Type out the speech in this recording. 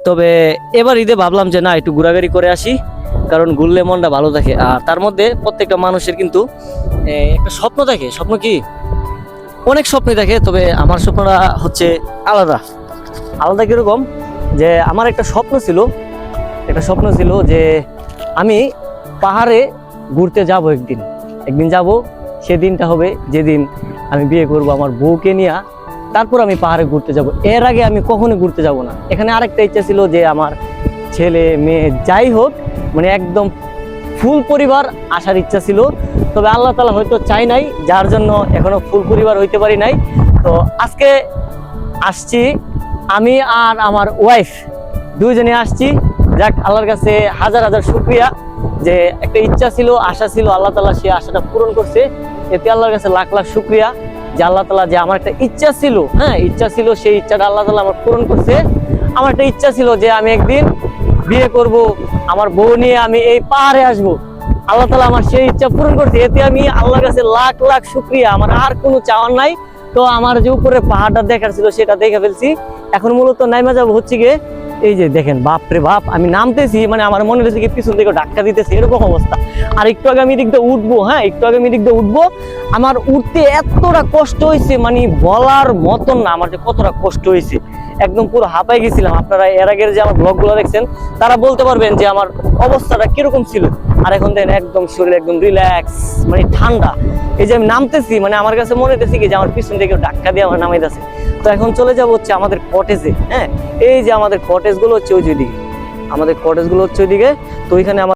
তবে এবার ঈদে ভাবলাম যে না একটু ঘোরাঘুরি করে আসি, কারণ ঘুরলে মনটা ভালো থাকে। আর তার মধ্যে প্রত্যেকটা মানুষের কিন্তু একটা স্বপ্ন থাকে। স্বপ্ন কি? অনেক স্বপ্নই থাকে, তবে আমার স্বপ্নটা হচ্ছে আলাদা। আলাদা কিরকম, যে আমার একটা স্বপ্ন ছিল যে আমি পাহাড়ে ঘুরতে যাব। একদিন যাব। সেদিনটা হবে যেদিন আমি বিয়ে করব আমার বউকে নিয়ে, তারপর আমি পাহাড়ে ঘুরতে যাব। এর আগে আমি কখনো ঘুরতে যাব না। এখানে আরেকটা ইচ্ছা ছিল যে আমার ছেলে মেয়ে যাই হোক, মানে একদম ফুল পরিবার আসার ইচ্ছা ছিল। তবে আল্লাহ তাআলা হয়তো চাই নাই, যার জন্য এখনো ফুল পরিবার হইতে পারি নাই। তো আজকে আসছি আমি আর আমার ওয়াইফ, দুইজনে আসছি। যাক, আল্লাহর কাছে হাজার হাজার শুকরিয়া যে একটা ইচ্ছা ছিল, আশা ছিল, আল্লাহ তাআলা সেই আশাটা পূরণ করছে। এতে আল্লাহর কাছে লাখ লাখ শুকরিয়া যে আল্লাহ তাআলা, যে আমার একটা ইচ্ছা ছিল, ইচ্ছা ছিল, সেই ইচ্ছাটা আল্লাহ তাআলা আমার পূরণ করছে। আমার একটা ইচ্ছা ছিল যে আমি একদিন বিয়ে করব, আমার বউ নিয়ে আমি এই পাহাড়ে আসব। আল্লাহ তাআলা আমার সেই ইচ্ছা পূরণ করছে। এতে আমি আল্লাহর কাছে লাখ লাখ শুকরিয়া। আমার আর কোনো চাওয়ার নাই। তো আমার যে উপরে পাহাড়টা দেখার ছিল সেটা দেখে ফেলছি। এখন মূলত নাইমা যাব হচ্ছে গিয়ে, এই যে দেখেন, বাপ রে বাপ, আমি নামতেছি, মানে আমার মনে হচ্ছে কি পিছন থেকে ধাক্কা দিতেছে, এরকম অবস্থা। আর একটু আগে আমি দিক দিয়ে উঠবো, আমার উঠতে এতটা কষ্ট হয়েছে, মানে বলার মতন না আমার যে কতটা কষ্ট হয়েছে। একদম পুরো হাঁপাই গেছিলাম। আপনারা এর আগের যে আমার ব্লগগুলো দেখছেন তারা বলতে পারবেন যে আমার অবস্থাটা কিরকম ছিল। আর এখন দেখেন একদম শরীর একদম রিল্যাক্স, মানে ঠান্ডা। এই যে আমি নামতেছি, মানে আমার কাছে মনে হচ্ছে কি যে আমার পিছন থেকে ধাক্কা দিয়ে আমার নামাইতেছে। তো এখন চলে যাবো হচ্ছে আমাদের কটেজে। এই যে আমাদের কটেজ গুলো হচ্ছে ওইদিকে, তো ওইখানে